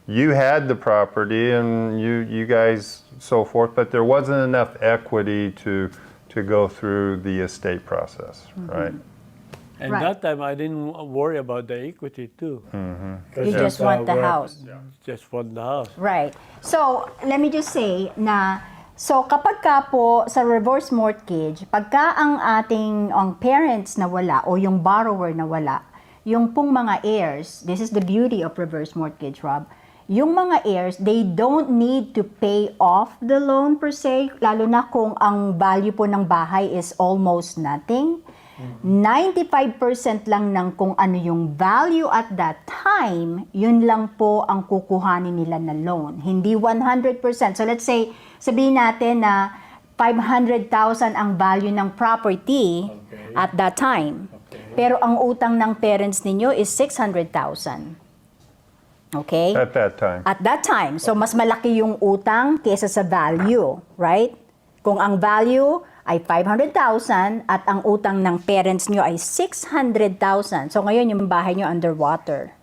you had the property and you guys so forth, but there wasn't enough equity to go through the estate process, right? And Right. that time, I didn't worry about the equity too. You just want the house. Just want the house. Right. So, let me just say na, so kapag ka po sa reverse mortgage, pagka ang parents na wala o yung borrower na wala, yung pong mga heirs, this is the beauty of reverse mortgage, Rob, yung mga heirs, they don't need to pay off the loan per se, lalo na kung ang value po ng bahay is almost nothing. 95% lang ng kung ano yung value at that time, yun lang po ang kukuhanin nila na loan. Hindi 100%. So let's say, sabihin natin na 500,000 ang value ng property at that time. Pero ang utang ng parents ninyo is 600,000. Okay? At that time. At that time. So, mas malaki yung utang kesa sa value, right? Kung ang value ay 500,000 at ang utang ng parents nyo ay 600,000. So, ngayon yung bahay nyo underwater.